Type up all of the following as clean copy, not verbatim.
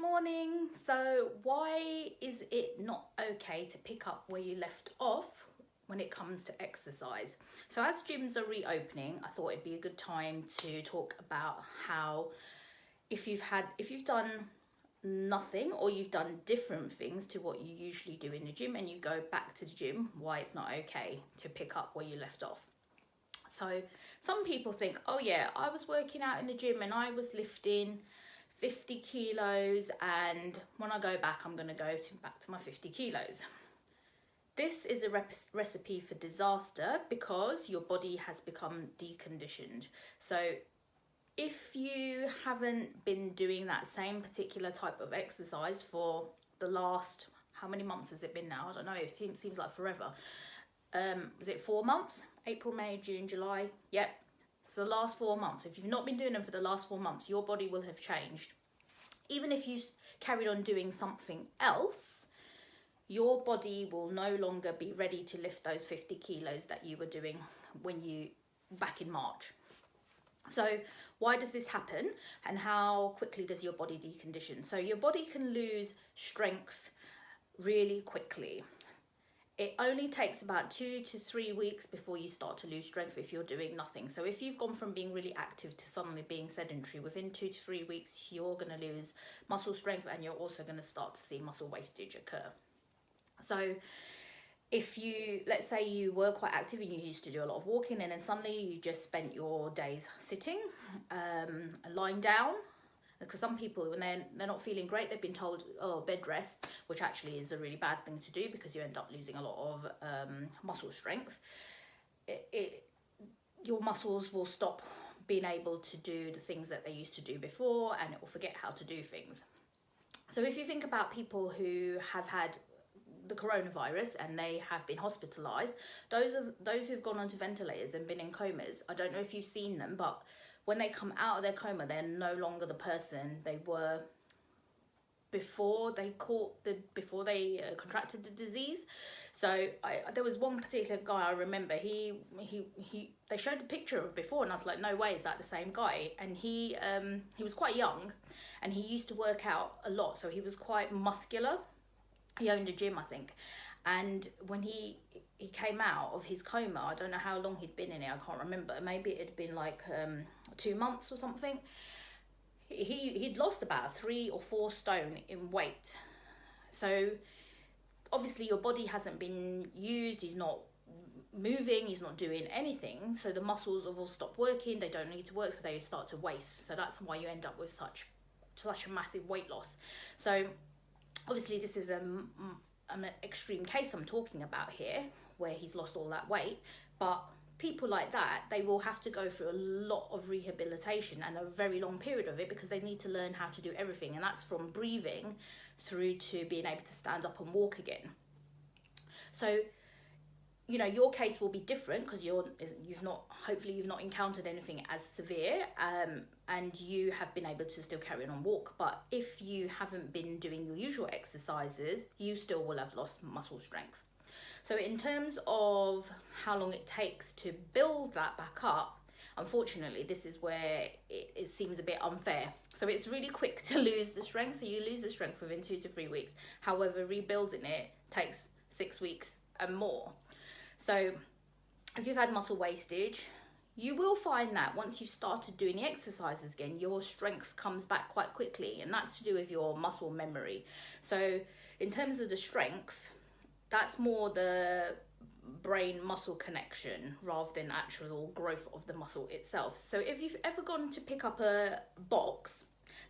morning. So why is it not okay to pick up where you left off when it comes to exercise? So as gyms are reopening, I thought it'd be a good time to talk about how if you've done nothing or you've done different things to what you usually do in the gym and you go back to the gym, why it's not okay to pick up where you left off. So some people think, oh yeah, I was working out in the gym and I was lifting 50 kilos and when I go back I'm going to go back to my 50 kilos. This is a recipe for disaster because your body has become deconditioned. So if you haven't been doing that same particular type of exercise for the last, how many months has it been now? I don't know, it seems like forever. Was it 4 months? April, May, June, July? Yep. So the last 4 months. If you've not been doing them for the last 4 months, your body will have changed. Even if you carried on doing something else, your body will no longer be ready to lift those 50 kilos that you were doing back in March. So why does this happen and how quickly does your body decondition? So your body can lose strength really quickly. It only takes about 2 to 3 weeks before you start to lose strength if you're doing nothing. So if you've gone from being really active to suddenly being sedentary, within 2 to 3 weeks, you're going to lose muscle strength and you're also going to start to see muscle wastage occur. So if let's say you were quite active and you used to do a lot of walking and then suddenly you just spent your days sitting, lying down, because some people, when they're not feeling great, they've been told, oh, bed rest, which actually is a really bad thing to do because you end up losing a lot of muscle strength. Your muscles will stop being able to do the things that they used to do before and it will forget how to do things. So if you think about people who have had the coronavirus and they have been hospitalized, those who've gone onto ventilators and been in comas, I don't know if you've seen them, but when they come out of their coma, they're no longer the person they were before they contracted the disease. So there was one particular guy I remember. They showed a picture of before, and I was like, no way, is that the same guy? And he was quite young, and he used to work out a lot, so he was quite muscular. He owned a gym, I think. And when he came out of his coma, I don't know how long he'd been in it, I can't remember. Maybe it had been like 2 months or something. He'd lost about 3 or 4 stone in weight. So obviously your body hasn't been used, he's not moving, he's not doing anything. So the muscles have all stopped working, they don't need to work, so they start to waste. So that's why you end up with such a massive weight loss. So obviously this is an extreme case I'm talking about here, where he's lost all that weight, but people like that, they will have to go through a lot of rehabilitation and a very long period of it because they need to learn how to do everything, and that's from breathing through to being able to stand up and walk again. So your case will be different because hopefully you've not encountered anything as severe, and you have been able to still carry on walk. But if you haven't been doing your usual exercises, you still will have lost muscle strength. So in terms of how long it takes to build that back up, unfortunately, this is where it seems a bit unfair. So it's really quick to lose the strength. So you lose the strength within 2 to 3 weeks. However, rebuilding it takes 6 weeks and more. So if you've had muscle wastage, you will find that once you've started doing the exercises again, your strength comes back quite quickly, and that's to do with your muscle memory. So in terms of the strength, that's more the brain muscle connection rather than actual growth of the muscle itself. So if you've ever gone to pick up a box,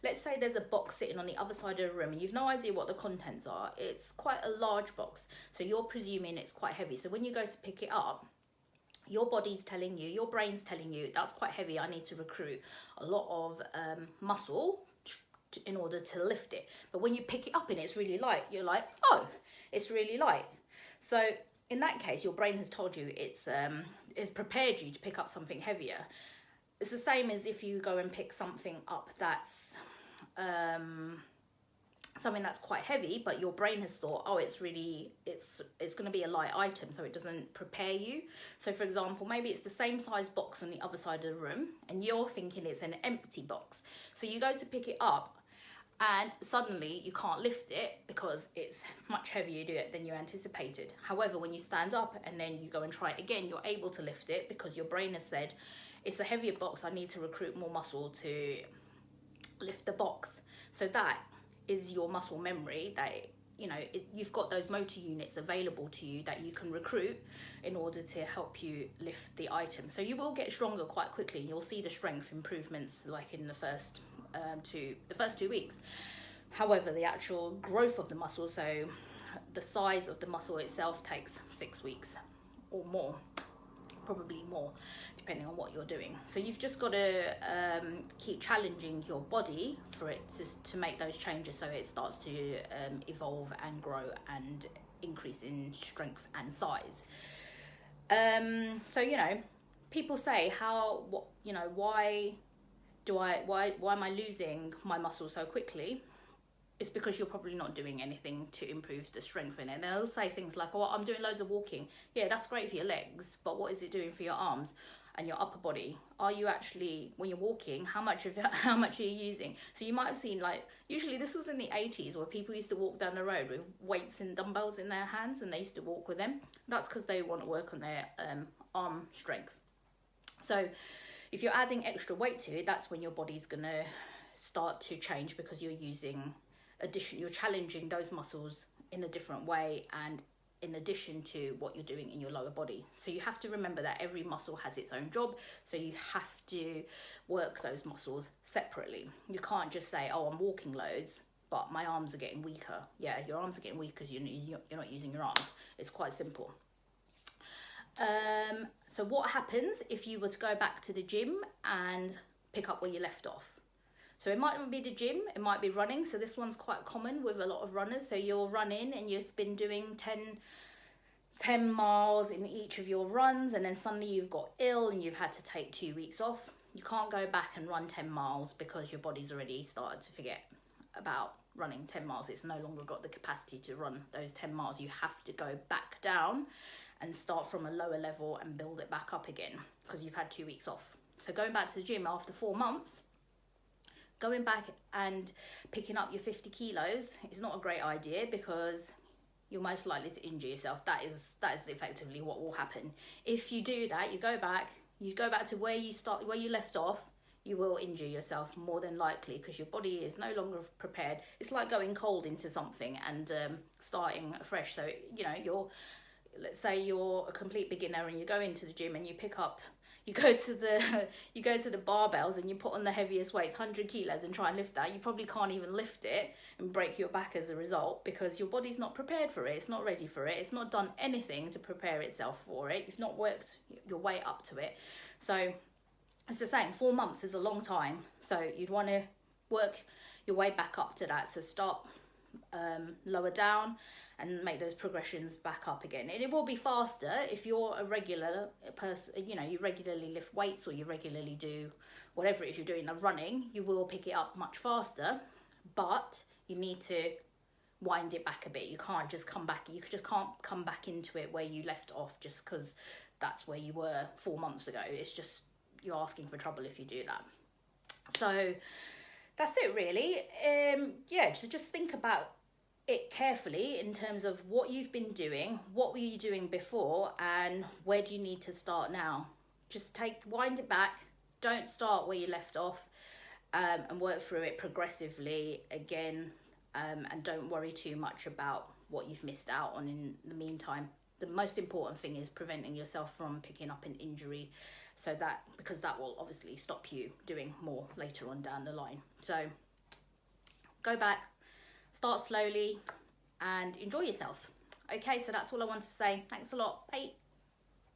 let's say there's a box sitting on the other side of the room and you've no idea what the contents are. It's quite a large box, so you're presuming it's quite heavy. So when you go to pick it up, your body's telling you, your brain's telling you, that's quite heavy, I need to recruit a lot of muscle in order to lift it. But when you pick it up and it's really light, you're like, oh, it's really light. So in that case, your brain has told you it's prepared you to pick up something heavier. It's the same as if you go and pick something up that's something that's quite heavy, but your brain has thought, oh, it's going to be a light item, so it doesn't prepare you. So for example, maybe it's the same size box on the other side of the room and you're thinking it's an empty box. So you go to pick it up and suddenly you can't lift it because it's much heavier than you anticipated. However, when you stand up and then you go and try it again, you're able to lift it because your brain has said, it's a heavier box, I need to recruit more muscle to lift the box. So that is your muscle memory, that you've got those motor units available to you that you can recruit in order to help you lift the item. So you will get stronger quite quickly, and you'll see the strength improvements like in the first 2 weeks. However, the actual growth of the muscle, so the size of the muscle itself, takes 6 weeks or more, probably more, depending on what you're doing. So you've just got to keep challenging your body for it to make those changes, so it starts to evolve and grow and increase in strength and size. So people say, why am I losing my muscle so quickly? It's because you're probably not doing anything to improve the strength in it. And they'll say things like, oh, I'm doing loads of walking. Yeah, that's great for your legs, but what is it doing for your arms and your upper body? Are you actually, when you're walking, how much are you using? So you might have seen, like, usually this was in the 80s, where people used to walk down the road with weights and dumbbells in their hands, and they used to walk with them. That's because they want to work on their arm strength. So if you're adding extra weight to it, that's when your body's going to start to change, because you're challenging those muscles in a different way, and in addition to what you're doing in your lower body. So you have to remember that every muscle has its own job, so you have to work those muscles separately. You can't just say, oh, I'm walking loads, but my arms are getting weaker. Yeah, your arms are getting weak because you're not using your arms. It's quite simple. So what happens if you were to go back to the gym and pick up where you left off? So it might not be the gym, it might be running. So this one's quite common with a lot of runners. So you're running and you've been doing 10 miles in each of your runs, and then suddenly you've got ill and you've had to take 2 weeks off. You can't go back and run 10 miles because your body's already started to forget about running 10 miles. It's no longer got the capacity to run those 10 miles. You have to go back down and start from a lower level and build it back up again because you've had 2 weeks off. So going back to the gym after 4 months, going back and picking up your 50 kilos is not a great idea, because you're most likely to injure yourself. That is effectively what will happen. If you do that, you go back to where you left off, you will injure yourself more than likely, because your body is no longer prepared. It's like going cold into something and starting afresh. So, let's say you're a complete beginner and you go into the gym and you go to the barbells and you put on the heaviest weights, 100 kilos, and try and lift that. You probably can't even lift it and break your back as a result, because your body's not prepared for it. It's not ready for it. It's not done anything to prepare itself for it. You've not worked your way up to it. So it's the same. 4 months is a long time. So you'd want to work your way back up to that. So start lower down and make those progressions back up again. And it will be faster if you're a regular person, you regularly lift weights, or you regularly do whatever it is you're doing, the running, you will pick it up much faster, but you need to wind it back a bit. You can't just come back into it where you left off just because that's where you were 4 months ago. It's just, you're asking for trouble if you do that. So that's it really. So just think about it carefully in terms of what you've been doing, what were you doing before, and where do you need to start now. Just wind it back, don't start where you left off, and work through it progressively again, and don't worry too much about what you've missed out on in the meantime. The most important thing is preventing yourself from picking up an injury, because that will obviously stop you doing more later on down the line. So go back, start slowly, and enjoy yourself. Okay, so that's all I want to say. Thanks a lot. Bye.